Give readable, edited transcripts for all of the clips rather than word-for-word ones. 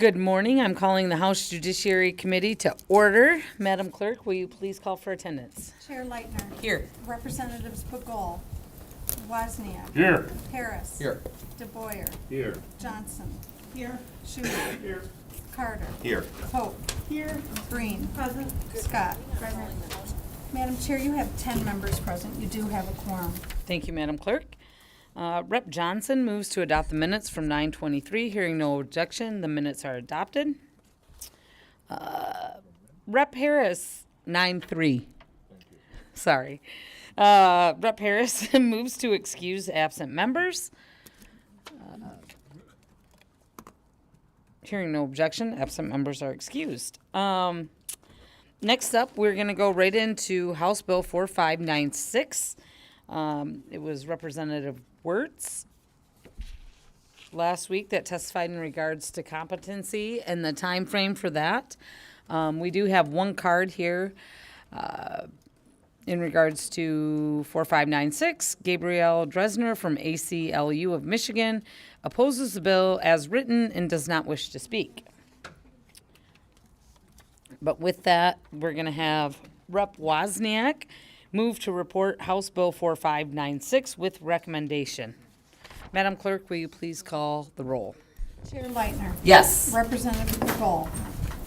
Good morning. I'm calling the House Judiciary Committee to order. Madam Clerk, will you please call for attendance? Chair Lightner. Here. Representatives Pagol. Wozniak. Here. Harris. Here. DeBoyer. Here. Johnson. Here. Schuler. Here. Carter. Here. Pope. Here. Green. Present. Scott. Present. Madam Chair, you have 10 members present. You do have a quorum. Thank you, Madam Clerk. Rep. Johnson moves to adopt the minutes from 9:23. Hearing no objection, the minutes are adopted. Rep. Harris, 9:3. Sorry. Rep. Harris moves to excuse absent members. Hearing no objection, absent members are excused. Next up, we're going to go right into House Bill 4596. It was Representative Wortz last week that testified in regards to competency and the time frame for that. We do have one card here in regards to 4596. Gabrielle Dresner from ACLU of Michigan opposes the bill as written and does not wish to speak. But with that, we're going to have Rep. Wozniak move to report House Bill 4596 with recommendation. Madam Clerk, will you please call the roll? Chair Lightner. Yes. Representative Pagol.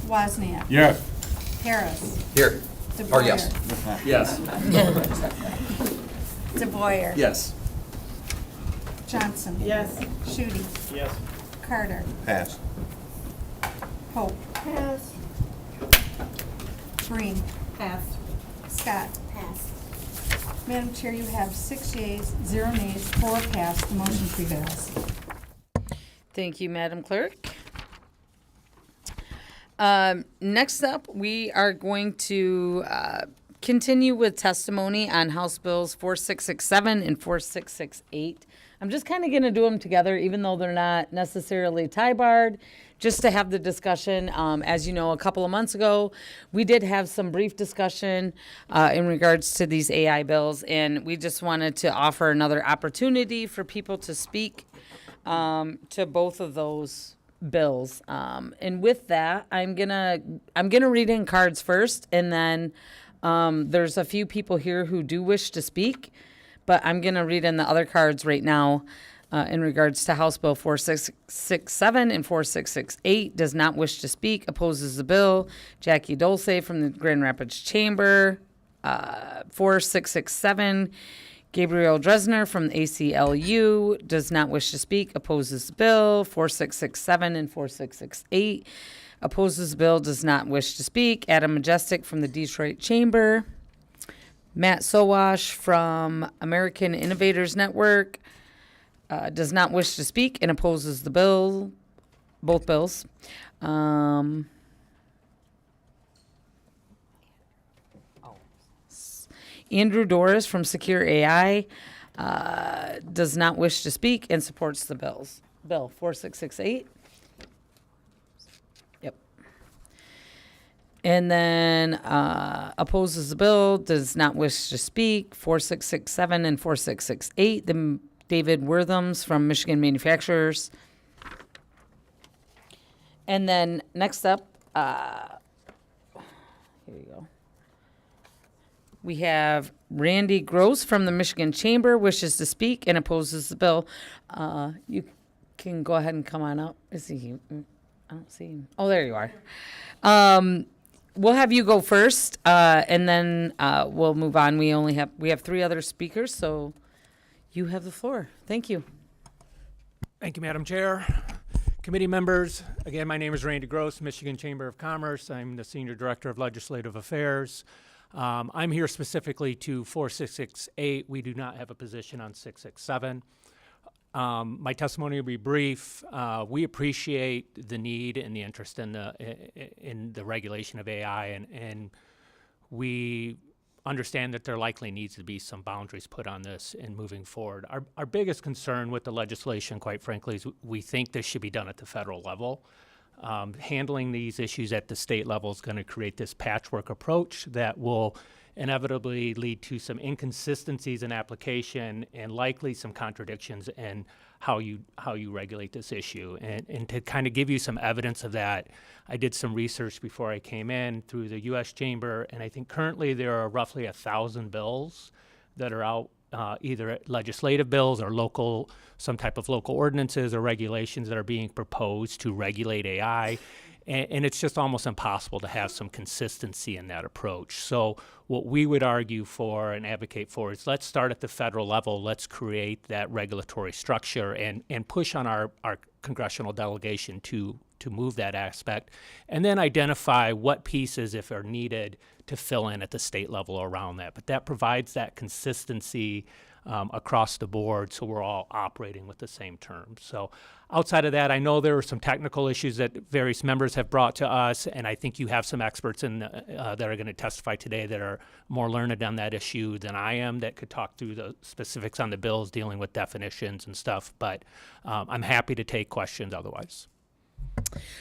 Wozniak. Yes. Harris. Here. DeBoyer. Or yes. Yes. DeBoyer. Yes. Johnson. Yes. Schuler. Yes. Carter. Pass. Pope. Pass. Green. Pass. Scott. Pass. Madam Chair, you have 6 yeas, 0 nays, 4 pass. The motion prevails. Thank you, Madam Clerk. Next up, we are going to continue with testimony on House Bills 4667 and 4668. I'm just kind of going to do them together, even though they're not necessarily tie-barred, just to have the discussion. As you know, a couple of months ago, we did have some brief discussion in regards to these AI bills, and we just wanted to offer another opportunity for people to speak to both of those bills. And with that, I'm gonna read in cards first, and then there's a few people here who do wish to speak, but I'm gonna read in the other cards right now. In regards to House Bill 4667 and 4668, does not wish to speak, opposes the bill. Jackie Dulce from the Grand Rapids Chamber. 4667, Gabrielle Dresner from the ACLU, does not wish to speak, opposes the bill. 4667 and 4668, opposes the bill, does not wish to speak. Adam Majestic from the Detroit Chamber. Matt Sowash from American Innovators Network. Does not wish to speak and opposes the bill, both bills. Andrew Doris from Secure AI does not wish to speak and supports the bills. Bill 4668. Yep. And then opposes the bill, does not wish to speak, 4667 and 4668. The David Worthams from Michigan Manufacturers. And then next up, here you go. We have Randy Gross from the Michigan Chamber, wishes to speak and opposes the bill. You can go ahead and come on up. Is he? I don't see him. Oh, there you are. We'll have you go first, and then we'll move on. We have 3 other speakers, so you have the floor. Thank you. Thank you, Madam Chair. Committee members, again, my name is Randy Gross, Michigan Chamber of Commerce. I'm the Senior Director of Legislative Affairs. I'm here specifically to 4668. We do not have a position on 667. My testimony will be brief. We appreciate the need and the interest in the regulation of AI, and we understand that there likely needs to be some boundaries put on this in moving forward. Our biggest concern with the legislation, quite frankly, is we think this should be done at the federal level. Handling these issues at the state level is going to create this patchwork approach that will inevitably lead to some inconsistencies in application and likely some contradictions in how you regulate this issue. And to kind of give you some evidence of that, I did some research before I came in through the U.S. Chamber, and I think currently there are roughly 1,000 bills that are out, either legislative bills or some type of local ordinances or regulations that are being proposed to regulate AI. And it's just almost impossible to have some consistency in that approach. So what we would argue for and advocate for is let's start at the federal level. Let's create that regulatory structure and push on our congressional delegation to move that aspect, and then identify what pieces, if are needed, to fill in at the state level around that. But that provides that consistency across the board, so we're all operating with the same terms. So outside of that, I know there are some technical issues that various members have brought to us, and I think you have some experts that are going to testify today that are more learned on that issue than I am, that could talk through the specifics on the bills dealing with definitions and stuff. But I'm happy to take questions otherwise.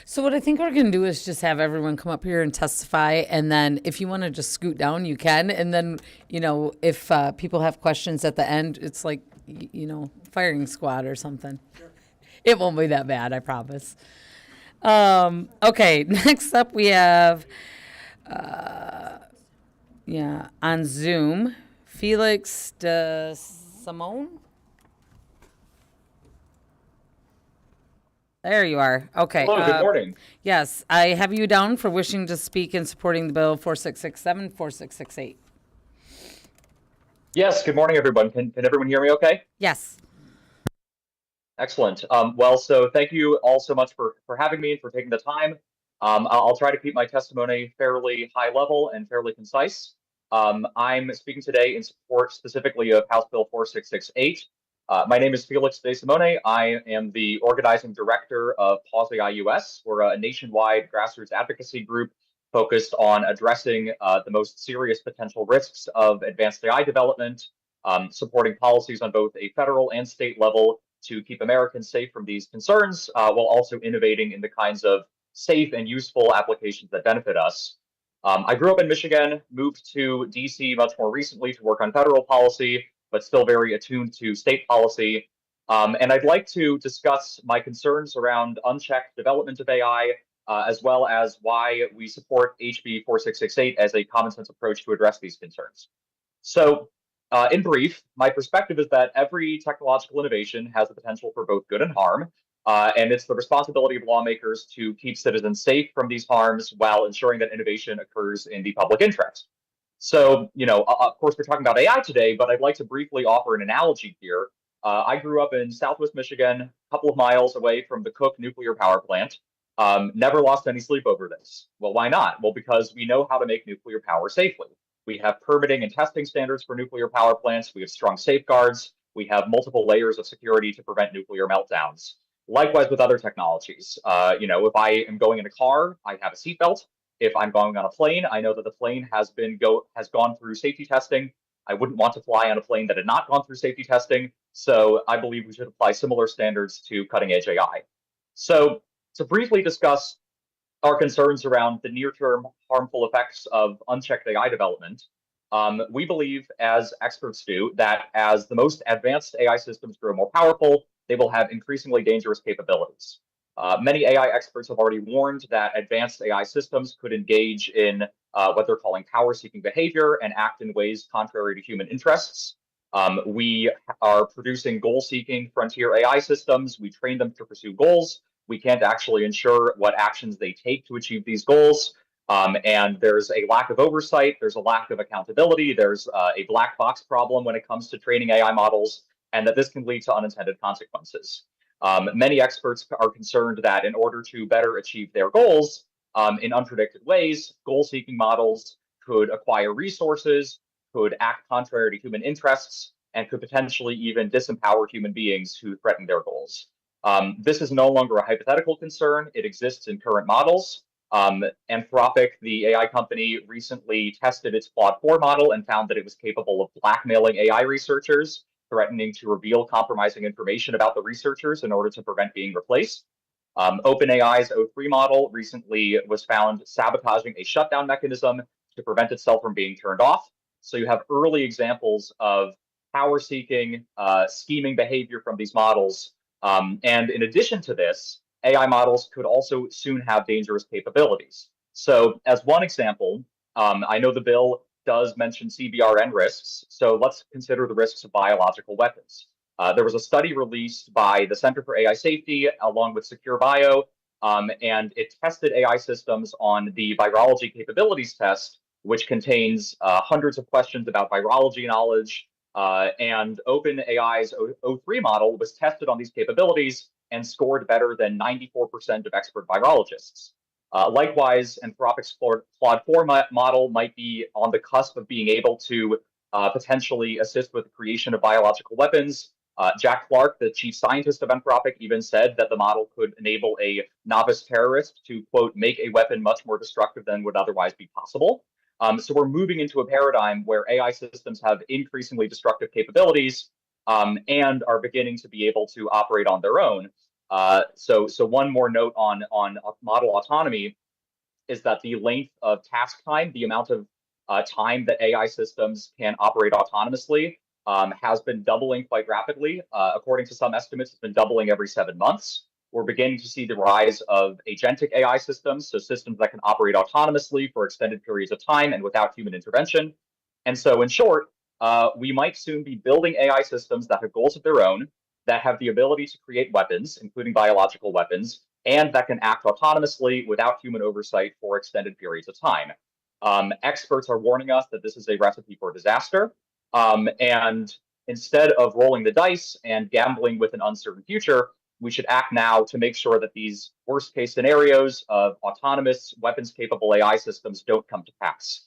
So what I think we're going to do is just have everyone come up here and testify, and then if you want to just scoot down, you can. And then, if people have questions at the end, it's like, firing squad or something. Sure. It won't be that bad, I promise. Okay, next up we have, on Zoom, Felix de Simone. There you are. Okay. Hello, good morning. Yes, I have you down for wishing to speak in supporting the bill 4667, 4668. Yes, good morning, everyone. Can everyone hear me okay? Yes. Excellent. So thank you all so much for having me and for taking the time. I'll try to keep my testimony fairly high level and fairly concise. I'm speaking today in support specifically of House Bill 4668. My name is Felix de Simone. I am the organizing director of Pause AI US. We're a nationwide grassroots advocacy group focused on addressing the most serious potential risks of advanced AI development, supporting policies on both a federal and state level to keep Americans safe from these concerns, while also innovating in the kinds of safe and useful applications that benefit us. I grew up in Michigan, moved to DC much more recently to work on federal policy, but still very attuned to state policy. And I'd like to discuss my concerns around unchecked development of AI, as well as why we support HB 4668 as a common sense approach to address these concerns. So in brief, my perspective is that every technological innovation has the potential for both good and harm. And it's the responsibility of lawmakers to keep citizens safe from these harms while ensuring that innovation occurs in the public interest. So, of course, we're talking about AI today, but I'd like to briefly offer an analogy here. I grew up in Southwest Michigan, a couple of miles away from the Cook nuclear power plant. Never lost any sleep over this. Well, why not? Well, because we know how to make nuclear power safely. We have permitting and testing standards for nuclear power plants. We have strong safeguards. We have multiple layers of security to prevent nuclear meltdowns. Likewise with other technologies. If I am going in a car, I have a seatbelt. If I'm going on a plane, I know that the plane has gone through safety testing. I wouldn't want to fly on a plane that had not gone through safety testing. So I believe we should apply similar standards to cutting-edge AI. So to briefly discuss our concerns around the near-term harmful effects of unchecked AI development, we believe, as experts do, that as the most advanced AI systems grow more powerful, they will have increasingly dangerous capabilities. Many AI experts have already warned that advanced AI systems could engage in what they're calling power-seeking behavior and act in ways contrary to human interests. We are producing goal-seeking frontier AI systems. We train them to pursue goals. We can't actually ensure what actions they take to achieve these goals. And there's a lack of oversight. There's a lack of accountability. There's a black box problem when it comes to training AI models, and that this can lead to unintended consequences. Many experts are concerned that in order to better achieve their goals in unpredicted ways, goal-seeking models could acquire resources, could act contrary to human interests, and could potentially even disempower human beings who threaten their goals. This is no longer a hypothetical concern. It exists in current models. Anthropic, the AI company, recently tested its Claude 4 model and found that it was capable of blackmailing AI researchers, threatening to reveal compromising information about the researchers in order to prevent being replaced. OpenAI's O3 model recently was found sabotaging a shutdown mechanism to prevent itself from being turned off. So you have early examples of power-seeking, scheming behavior from these models. And in addition to this, AI models could also soon have dangerous capabilities. So as one example, I know the bill does mention CBRN risks, so let's consider the risks of biological weapons. There was a study released by the Center for AI Safety along with Secure Bio, and it tested AI systems on the virology capabilities test, which contains hundreds of questions about virology knowledge. And OpenAI's O3 model was tested on these capabilities and scored better than 94% of expert virologists. Likewise, Anthropic's Claude 4 model might be on the cusp of being able to potentially assist with the creation of biological weapons. Jack Clark, the chief scientist of Anthropic, even said that the model could enable a novice terrorist to, quote, make a weapon much more destructive than would otherwise be possible. So we're moving into a paradigm where AI systems have increasingly destructive capabilities and are beginning to be able to operate on their own. So one more note on model autonomy is that the length of task time, the amount of time that AI systems can operate autonomously, has been doubling quite rapidly. According to some estimates, it's been doubling every 7 months. We're beginning to see the rise of agentic AI systems, so systems that can operate autonomously for extended periods of time and without human intervention. And so, in short, we might soon be building AI systems that have goals of their own, that have the ability to create weapons, including biological weapons, and that can act autonomously without human oversight for extended periods of time. Experts are warning us that this is a recipe for disaster. And instead of rolling the dice and gambling with an uncertain future, we should act now to make sure that these worst case scenarios of autonomous weapons capable AI systems don't come to pass.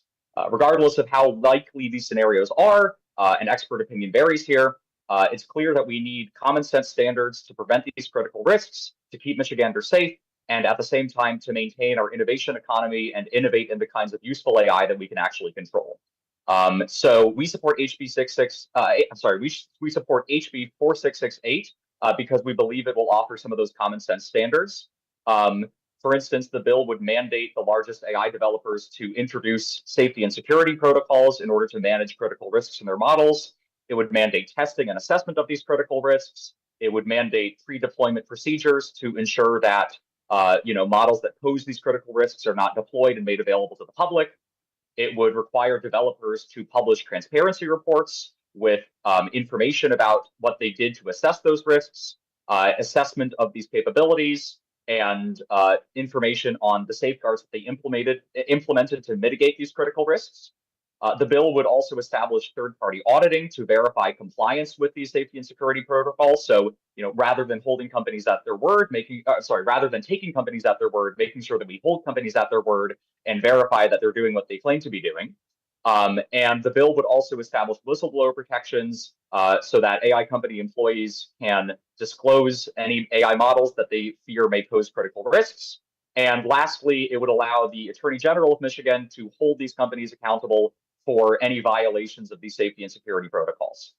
Regardless of how likely these scenarios are, and expert opinion varies here, it's clear that we need common sense standards to prevent these critical risks, to keep Michiganders safe, and at the same time to maintain our innovation economy and innovate in the kinds of useful AI that we can actually control. So we support HB 66. We support HB 4668 because we believe it will offer some of those common sense standards. For instance, the bill would mandate the largest AI developers to introduce safety and security protocols in order to manage critical risks in their models. It would mandate testing and assessment of these critical risks. It would mandate pre-deployment procedures to ensure that models that pose these critical risks are not deployed and made available to the public. It would require developers to publish transparency reports with information about what they did to assess those risks, assessment of these capabilities, and information on the safeguards that they implemented to mitigate these critical risks. The bill would also establish third-party auditing to verify compliance with these safety and security protocols. So, rather than holding companies at their word, rather than taking companies at their word, making sure that we hold companies at their word and verify that they're doing what they claim to be doing. And the bill would also establish whistleblower protections so that AI company employees can disclose any AI models that they fear may pose critical risks. And lastly, it would allow the Attorney General of Michigan to hold these companies accountable for any violations of these safety and security protocols.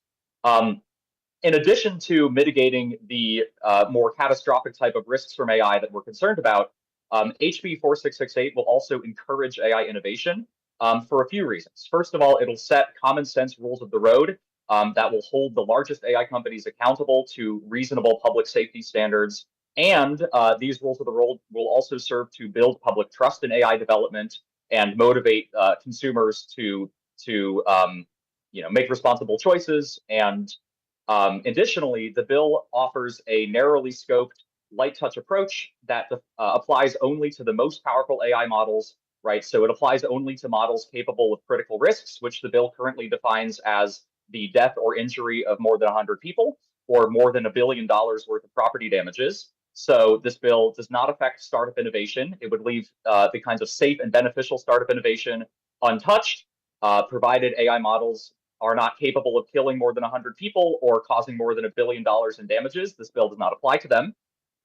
In addition to mitigating the more catastrophic type of risks from AI that we're concerned about, HB 4668 will also encourage AI innovation for a few reasons. First of all, it'll set common sense rules of the road that will hold the largest AI companies accountable to reasonable public safety standards. And these rules of the road will also serve to build public trust in AI development and motivate consumers to make responsible choices. And additionally, the bill offers a narrowly scoped light touch approach that applies only to the most powerful AI models, right? So it applies only to models capable of critical risks, which the bill currently defines as the death or injury of more than 100 people or more than $1 billion worth of property damages. So this bill does not affect startup innovation. It would leave the kinds of safe and beneficial startup innovation untouched, provided AI models are not capable of killing more than 100 people or causing more than $1 billion in damages. This bill does not apply to them.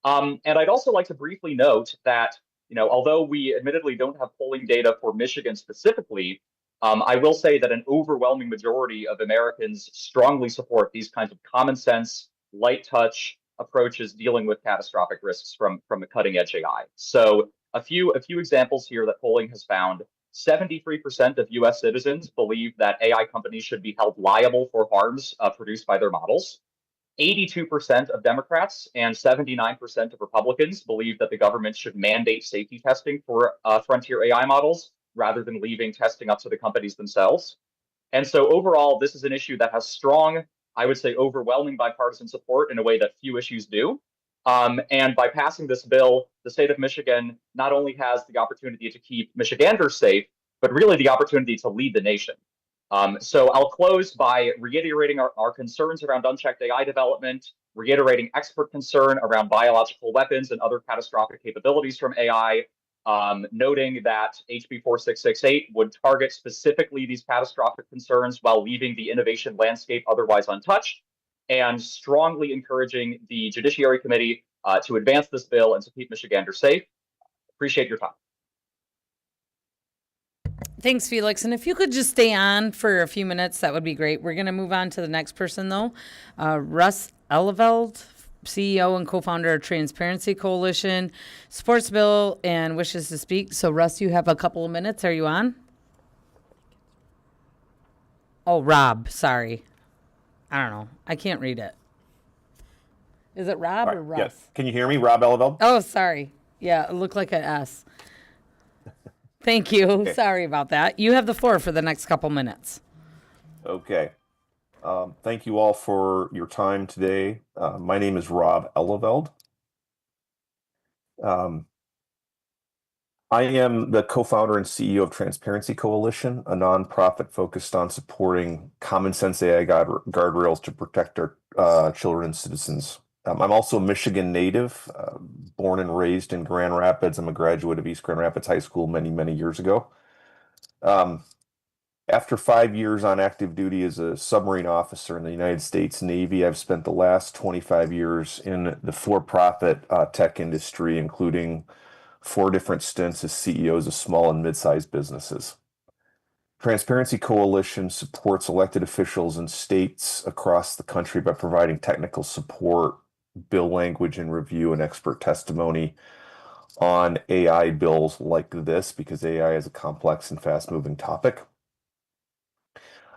And I'd also like to briefly note that, although we admittedly don't have polling data for Michigan specifically, I will say that an overwhelming majority of Americans strongly support these kinds of common sense, light touch approaches dealing with catastrophic risks from a cutting edge AI. So a few examples here that polling has found. 73% of US citizens believe that AI companies should be held liable for harms produced by their models. 82% of Democrats and 79% of Republicans believe that the government should mandate safety testing for frontier AI models rather than leaving testing up to the companies themselves. And so overall, this is an issue that has strong, I would say, overwhelming bipartisan support in a way that few issues do. And by passing this bill, the state of Michigan not only has the opportunity to keep Michiganders safe, but really the opportunity to lead the nation. So I'll close by reiterating our concerns around unchecked AI development, reiterating expert concern around biological weapons and other catastrophic capabilities from AI, noting that HB 4668 would target specifically these catastrophic concerns while leaving the innovation landscape otherwise untouched, and strongly encouraging the Judiciary Committee to advance this bill and to keep Michiganders safe. Appreciate your time. Thanks, Felix. And if you could just stay on for a few minutes, that would be great. We're going to move on to the next person, though. Russ Eleveld, CEO and co-founder of Transparency Coalition, supports the bill and wishes to speak. So, Russ, you have a couple of minutes. Are you on? Oh, Rob. Sorry. I don't know. I can't read it. Is it Rob or Russ? Yes. Can you hear me, Rob Eleveld? Oh, sorry. Yeah, it looked like an S. Thank you. Okay. Sorry about that. You have the floor for the next couple minutes. Okay. Thank you all for your time today. My name is Rob Eleveld. I am the co-founder and CEO of Transparency Coalition, a nonprofit focused on supporting common sense AI guardrails to protect our children and citizens. I'm also a Michigan native, born and raised in Grand Rapids. I'm a graduate of East Grand Rapids High School many, many years ago. After 5 years on active duty as a submarine officer in the United States Navy, I've spent the last 25 years in the for-profit tech industry, including 4 different stints as CEOs of small and mid-sized businesses. Transparency Coalition supports elected officials in states across the country by providing technical support, bill language and review, and expert testimony on AI bills like this, because AI is a complex and fast-moving topic.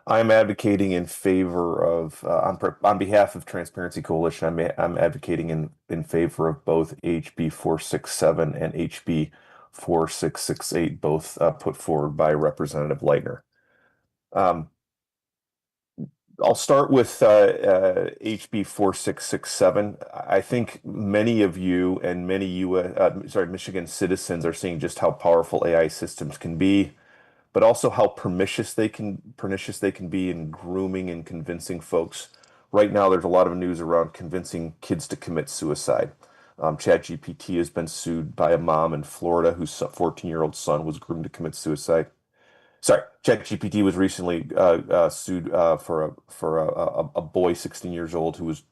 I'm advocating in favor of, on behalf of Transparency Coalition, I'm advocating in favor of both HB 467 and HB 4668, both put forward by Representative Lightner. I'll start with HB 4667. I think many of you and many Michigan citizens are seeing just how powerful AI systems can be, but also how pernicious they can be in grooming and convincing folks. Right now, there's a lot of news around convincing kids to commit suicide. ChatGPT has been sued by a mom in Florida whose 14-year-old son was groomed to commit suicide. Sorry, ChatGPT was recently sued for a boy 16 years old who was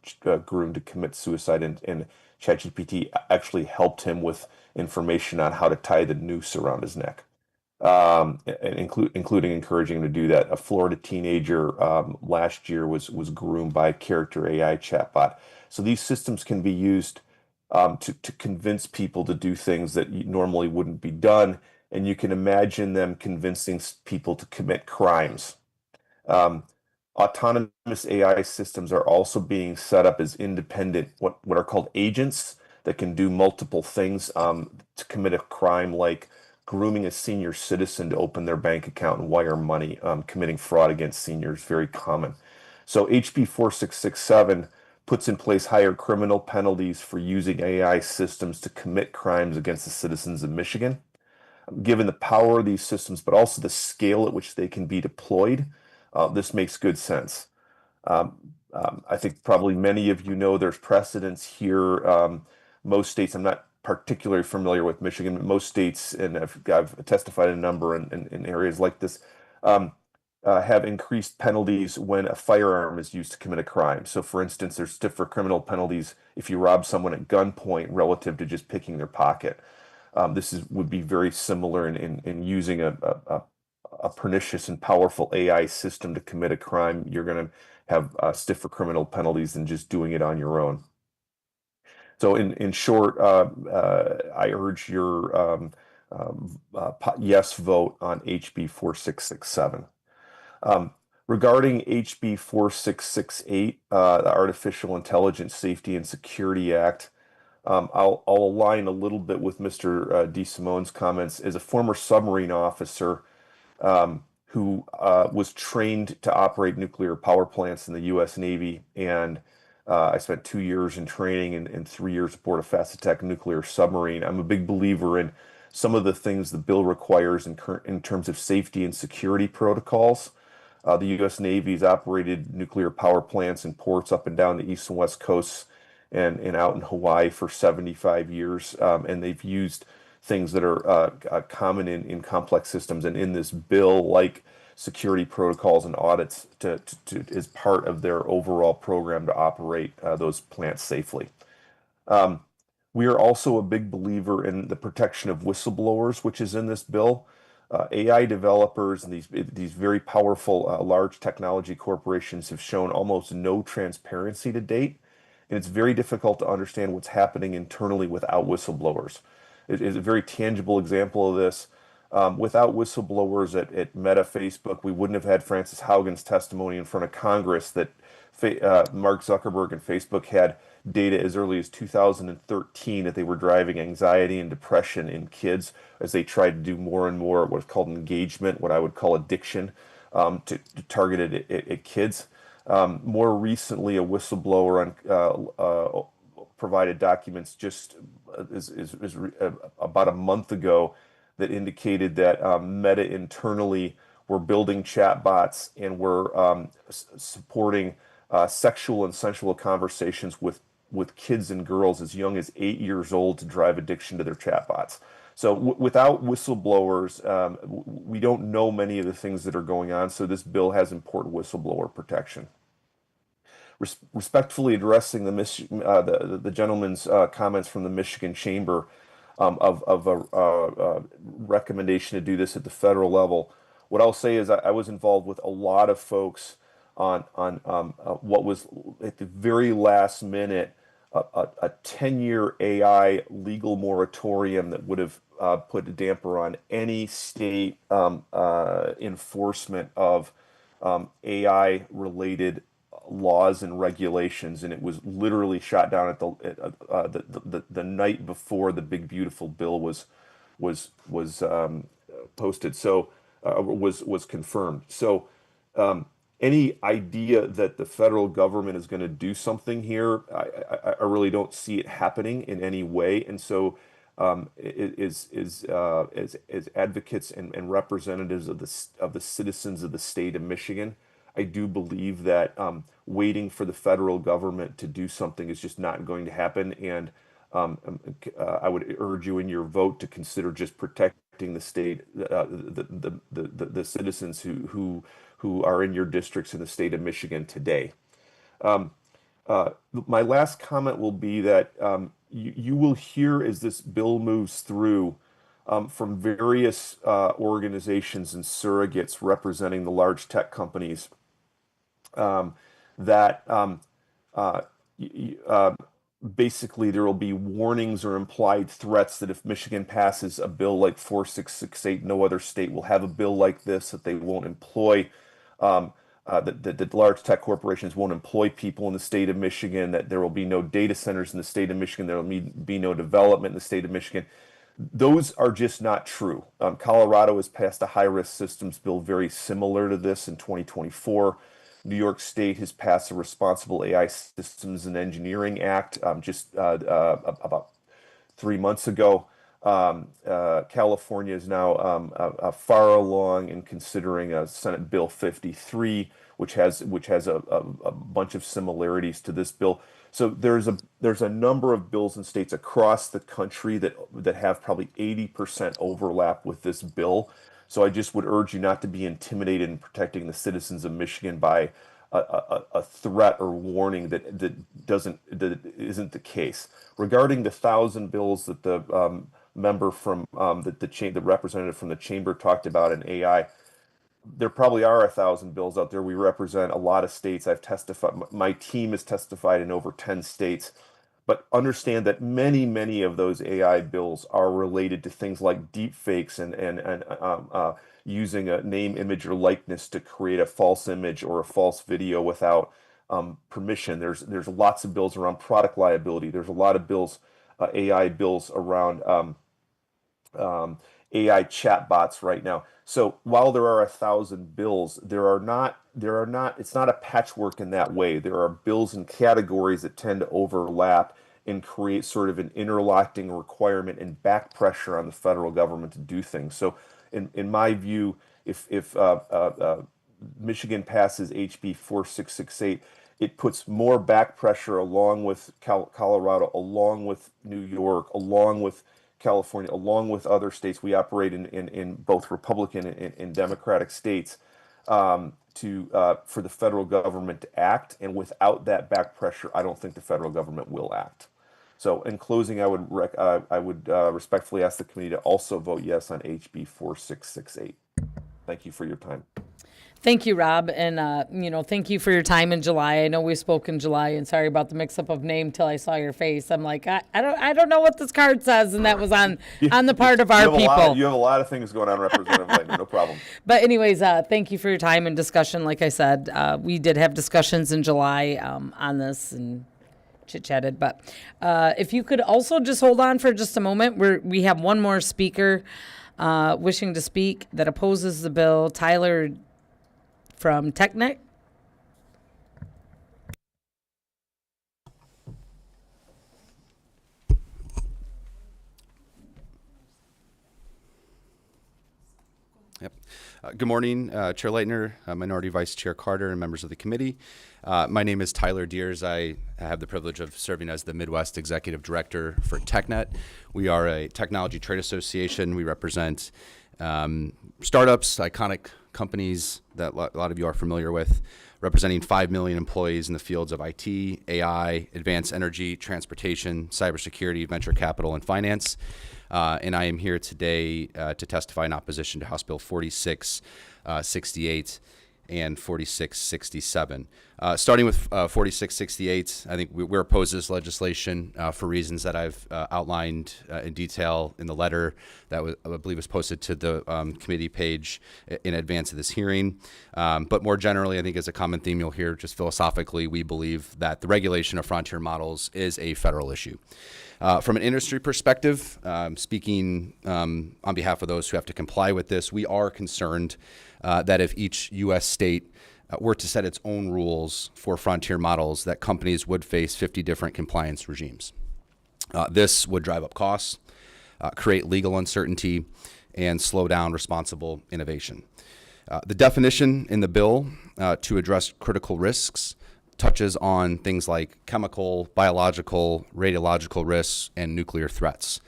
groomed to commit suicide, and ChatGPT actually helped him with information on how to tie the noose around his neck, including encouraging him to do that. A Florida teenager last year was groomed by a character AI chatbot. So these systems can be used to convince people to do things that normally wouldn't be done. And you can imagine them convincing people to commit crimes. Autonomous AI systems are also being set up as independent, what are called agents that can do multiple things to commit a crime, like grooming a senior citizen to open their bank account and wire money, committing fraud against seniors, very common. So HB 4667 puts in place higher criminal penalties for using AI systems to commit crimes against the citizens of Michigan. Given the power of these systems, but also the scale at which they can be deployed, this makes good sense. I think probably many of you know there's precedents here. Most states, I'm not particularly familiar with Michigan, but most states, and I've testified a number in areas like this, have increased penalties when a firearm is used to commit a crime. So for instance, there's stiffer criminal penalties if you rob someone at gunpoint relative to just picking their pocket. This would be very similar in using a pernicious and powerful AI system to commit a crime. You're going to have stiffer criminal penalties than just doing it on your own. So in short, I urge your yes vote on HB 4667. Regarding HB 4668, the Artificial Intelligence Safety and Security Act, I'll align a little bit with Mr. DeSimone's comments. As a former submarine officer who was trained to operate nuclear power plants in the U.S. Navy, and I spent 2 years in training and 3 years aboard a Facetec nuclear submarine. I'm a big believer in some of the things the bill requires in terms of safety and security protocols. The U.S. Navy's operated nuclear power plants in ports up and down the east and west coasts and out in Hawaii for 75 years. And they've used things that are common in complex systems and in this bill, like security protocols and audits as part of their overall program to operate those plants safely. We are also a big believer in the protection of whistleblowers, which is in this bill. AI developers and these very powerful large technology corporations have shown almost no transparency to date, and it's very difficult to understand what's happening internally without whistleblowers. It is a very tangible example of this. Without whistleblowers at Meta, Facebook, we wouldn't have had Frances Haugen's testimony in front of Congress that Mark Zuckerberg and Facebook had data as early as 2013 that they were driving anxiety and depression in kids as they tried to do more and more what's called engagement, what I would call addiction, to targeted at kids. More recently, a whistleblower provided documents just about a month ago that indicated that Meta internally were building chatbots and were supporting sexual and sensual conversations with kids and girls as young as 8 years old to drive addiction to their chatbots. So without whistleblowers, we don't know many of the things that are going on. So this bill has important whistleblower protection. Respectfully addressing the gentleman's comments from the Michigan Chamber of a recommendation to do this at the federal level, what I'll say is I was involved with a lot of folks on what was at the very last minute a 10-year AI legal moratorium that would have put a damper on any state enforcement of AI-related laws and regulations, and it was literally shot down at the night before the big beautiful bill was posted. So was confirmed. So any idea that the federal government is going to do something here, I really don't see it happening in any way. And so, as advocates and representatives of the citizens of the state of Michigan, I do believe that waiting for the federal government to do something is just not going to happen. And I would urge you in your vote to consider just protecting the state, the citizens who are in your districts in the state of Michigan today. My last comment will be that you will hear as this bill moves through from various organizations and surrogates representing the large tech companies that basically there will be warnings or implied threats that if Michigan passes a bill like 4668, no other state will have a bill like this, that they won't employ, that large tech corporations won't employ people in the state of Michigan, that there will be no data centers in the state of Michigan, there will be no development in the state of Michigan. Those are just not true. Colorado has passed a high-risk systems bill very similar to this in 2024. New York State has passed a Responsible AI Systems and Engineering Act just about 3 months ago. California is now far along in considering Senate Bill 53, which has a bunch of similarities to this bill. So there's a number of bills and states across the country that have probably 80% overlap with this bill. So I just would urge you not to be intimidated in protecting the citizens of Michigan by a threat or warning that isn't the case. Regarding the 1,000 bills that the member from the representative from the chamber talked about in AI, there probably are 1,000 bills out there. We represent a lot of states. I've testified. My team has testified in over 10 states. but understand that many of those AI bills are related to things like deep fakes and using a name, image, or likeness to create a false image or a false video without permission. There's lots of bills around product liability. There's a lot of bills, AI bills around AI chatbots right now. So while there are 1,000 bills, it's not a patchwork in that way. There are bills and categories that tend to overlap and create sort of an interlocking requirement and back pressure on the federal government to do things. So in my view, if Michigan passes HB 4668, it puts more back pressure along with Colorado, along with New York, along with California, along with other states. We operate in both Republican and Democratic states for the federal government to act. And without that back pressure, I don't think the federal government will act. So in closing, I would respectfully ask the committee to also vote yes on HB 4668. Thank you for your time. Thank you, Rob, and thank you for your time in July. I know we spoke in July, and sorry about the mix-up of name till I saw your face. I'm like, I don't know what this card says, and that was on the part of our people. You have a lot of things going on, Representative Lightner. No problem. But anyways, thank you for your time and discussion. Like I said, we did have discussions in July on this and chit-chatted. But if you could also just hold on for just a moment, we have one more speaker wishing to speak that opposes the bill. Tyler from TechNet. Yep. Good morning, Chair Lightner, Minority Vice Chair Carter, and members of the committee. My name is Tyler Deers. I have the privilege of serving as the Midwest Executive Director for TechNet. We are a technology trade association. We represent startups, iconic companies that a lot of you are familiar with, representing 5 million employees in the fields of IT, AI, advanced energy, transportation, cybersecurity, venture capital, and finance. And I am here today to testify in opposition to House Bill 4668 and 4667. Starting with 4668, I think we're opposed to this legislation for reasons that I've outlined in detail in the letter that I believe was posted to the committee page in advance of this hearing. But more generally, I think as a common theme you'll hear, just philosophically, we believe that the regulation of frontier models is a federal issue. From an industry perspective, speaking on behalf of those who have to comply with this, we are concerned that if each U.S. state were to set its own rules for frontier models, that companies would face 50 different compliance regimes. This would drive up costs, create legal uncertainty, and slow down responsible innovation. The definition in the bill to address critical risks touches on things like chemical, biological, radiological risks, and nuclear threats.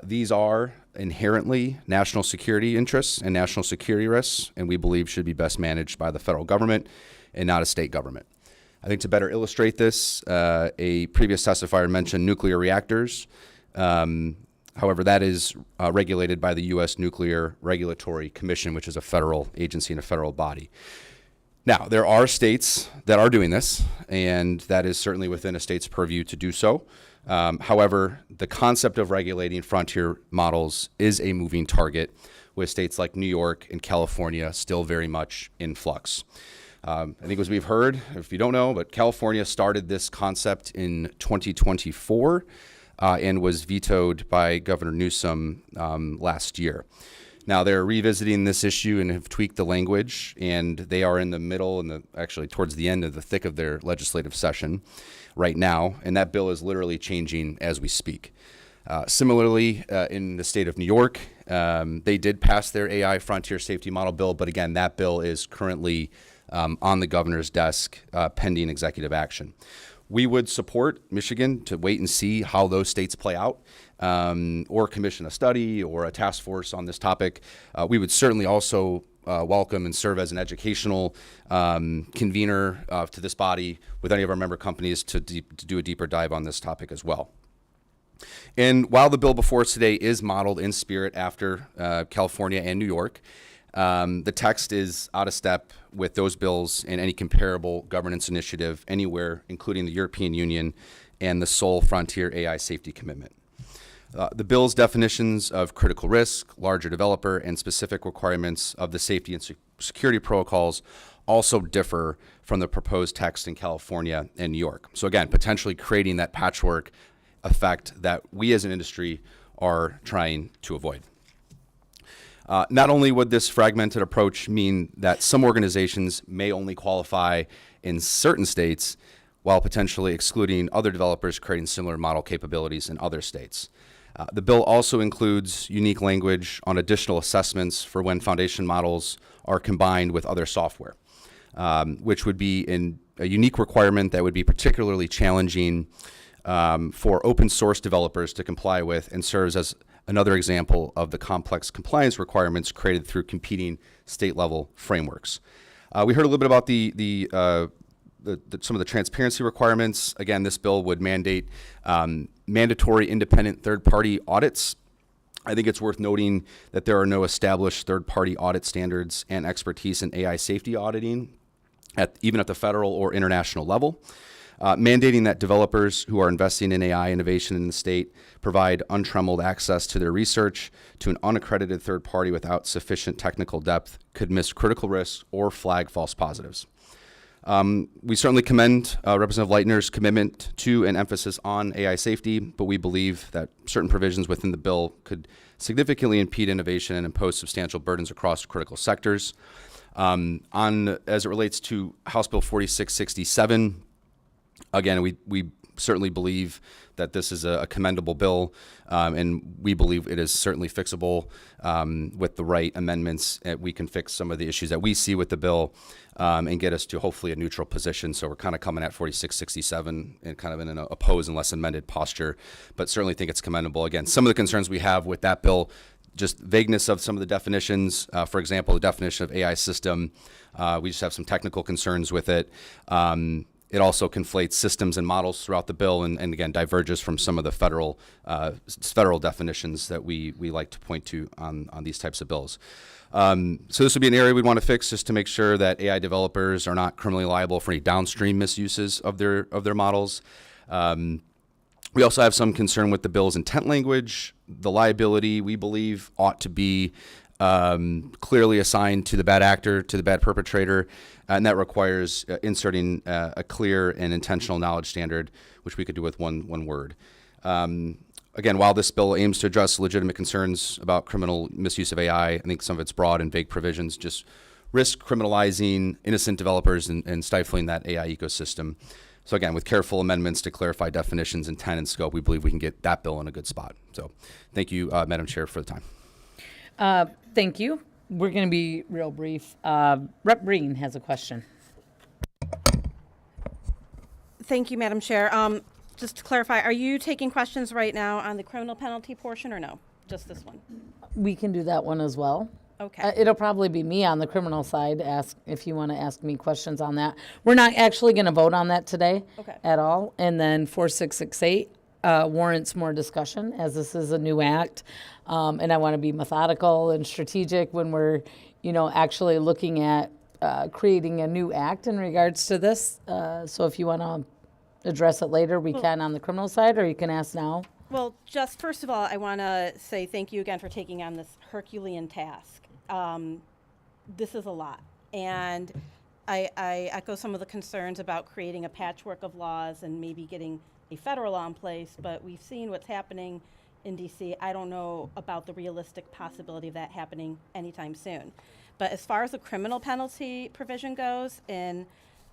These are inherently national security interests and national security risks, and we believe should be best managed by the federal government and not a state government. I think to better illustrate this, a previous testifier mentioned nuclear reactors. However, that is regulated by the U.S. Nuclear Regulatory Commission, which is a federal agency and a federal body. Now, there are states that are doing this, and that is certainly within a state's purview to do so. However, the concept of regulating frontier models is a moving target, with states like New York and California still very much in flux. I think as we've heard, if you don't know, but California started this concept in 2024 and was vetoed by Governor Newsom last year. Now they're revisiting this issue and have tweaked the language, and they are in the middle and actually towards the end of the thick of their legislative session right now, and that bill is literally changing as we speak. Similarly, in the state of New York, they did pass their AI Frontier Safety Model bill, but again, that bill is currently on the governor's desk pending executive action. We would support Michigan to wait and see how those states play out, or commission a study or a task force on this topic. We would certainly also welcome and serve as an educational convener to this body with any of our member companies to do a deeper dive on this topic as well. And while the bill before us today is modeled in spirit after California and New York, the text is out of step with those bills and any comparable governance initiative anywhere, including the European Union and the sole frontier AI safety commitment. The bill's definitions of critical risk, larger developer, and specific requirements of the safety and security protocols also differ from the proposed text in California and New York. So again, potentially creating that patchwork effect that we as an industry are trying to avoid. Not only would this fragmented approach mean that some organizations may only qualify in certain states, while potentially excluding other developers creating similar model capabilities in other states. The bill also includes unique language on additional assessments for when foundation models are combined with other software, which would be a unique requirement that would be particularly challenging for open source developers to comply with, and serves as another example of the complex compliance requirements created through competing state level frameworks. We heard a little bit about some of the transparency requirements. Again, this bill would mandate mandatory independent third-party audits. I think it's worth noting that there are no established third-party audit standards and expertise in AI safety auditing, even at the federal or international level. Mandating that developers who are investing in AI innovation in the state provide untrammeled access to their research to an unaccredited third party without sufficient technical depth could miss critical risks or flag false positives. We certainly commend Representative Lightner's commitment to and emphasis on AI safety, but we believe that certain provisions within the bill could significantly impede innovation and impose substantial burdens across critical sectors. As it relates to House Bill 4667, again, we certainly believe that this is a commendable bill, and we believe it is certainly fixable with the right amendments. We can fix some of the issues that we see with the bill and get us to hopefully a neutral position. So we're kind of coming at 4667 and kind of in an oppose unless amended posture, but certainly think it's commendable. Again, some of the concerns we have with that bill, just vagueness of some of the definitions. For example, the definition of AI system, we just have some technical concerns with it. It also conflates systems and models throughout the bill, and again, diverges from some of the federal definitions that we like to point to on these types of bills. So this would be an area we'd want to fix just to make sure that AI developers are not criminally liable for any downstream misuses of their models. We also have some concern with the bill's intent language. The liability, we believe, ought to be clearly assigned to the bad actor, to the bad perpetrator, and that requires inserting a clear and intentional knowledge standard, which we could do with one word. Again, while this bill aims to address legitimate concerns about criminal misuse of AI, I think some of its broad and vague provisions just risk criminalizing innocent developers and stifling that AI ecosystem. So again, with careful amendments to clarify definitions, intent, and scope, we believe we can get that bill in a good spot. So thank you, Madam Chair, for the time. Thank you. We're going to be real brief. Rep. Breen has a question. Thank you, Madam Chair. Just to clarify, are you taking questions right now on the criminal penalty portion or no? Just this one? We can do that one as well. Okay. It'll probably be me on the criminal side, if you want to ask me questions on that. We're not actually going to vote on that today at all. And then 4668 warrants more discussion, as this is a new act. And I want to be methodical and strategic when we're, actually looking at creating a new act in regards to this. So if you want to address it later, we can on the criminal side, or you can ask now. Well, just first of all, I want to say thank you again for taking on this Herculean task. This is a lot. And I echo some of the concerns about creating a patchwork of laws and maybe getting a federal law in place, but we've seen what's happening in DC. I don't know about the realistic possibility of that happening anytime soon. But as far as the criminal penalty provision goes in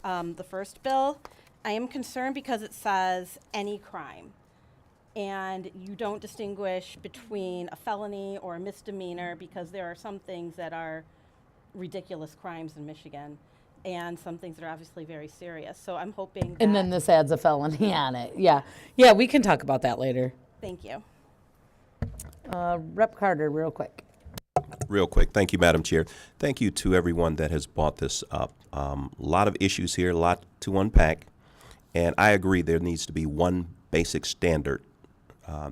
the first bill, I am concerned because it says any crime. And you don't distinguish between a felony or a misdemeanor, because there are some things that are ridiculous crimes in Michigan and some things that are obviously very serious. So I'm hoping that... And then this adds a felony on it. Yeah, we can talk about that later. Thank you. Rep. Carter, real quick. Real quick. Thank you, Madam Chair. Thank you to everyone that has brought this up. A lot of issues here, a lot to unpack. And I agree there needs to be one basic standard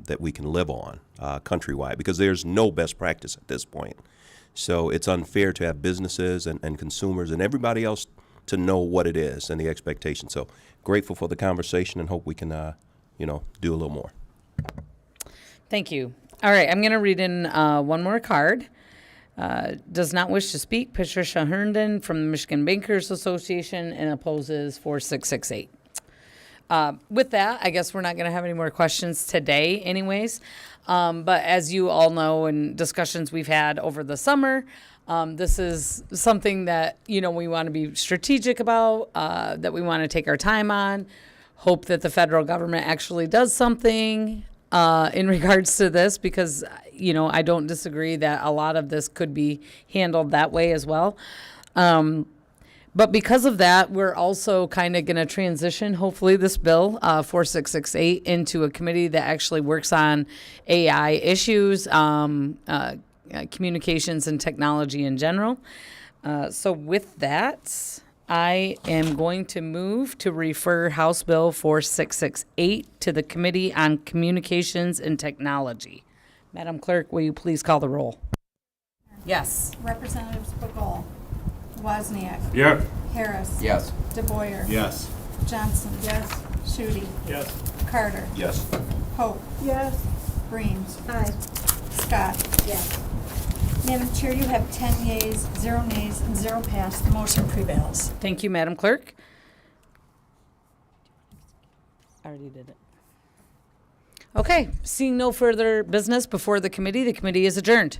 that we can live on countrywide, because there's no best practice at this point. So it's unfair to have businesses and consumers and everybody else to know what it is and the expectation. So grateful for the conversation and hope we can do a little more. Thank you. All right, I'm going to read in one more card. Does not wish to speak, Patricia Herndon from the Michigan Bankers Association, and opposes 4668. With that, I guess we're not going to have any more questions today anyways. But as you all know, in discussions we've had over the summer, this is something that, we want to be strategic about, that we want to take our time on, hope that the federal government actually does something in regards to this, because, I don't disagree that a lot of this could be handled that way as well. But because of that, we're also kind of going to transition, hopefully, this bill, 4668, into a committee that actually works on AI issues, communications and technology in general. So with that, I am going to move to refer House Bill 4668 to the Committee on Communications and Technology. Madam Clerk, will you please call the roll? Yes. Representatives Begol, Wozniak, Yes. Harris, Yes. DeBoyer, Yes. Johnson, yes, Shooty, Yes. Carter, Yes. Hope, Yes. Breams, Aye. Scott. Yes. Madam Chair, you have 10 yeas, 0 nays, and 0 pass. The motion prevails. Thank you, Madam Clerk. I already did it. Okay, seeing no further business before the committee is adjourned.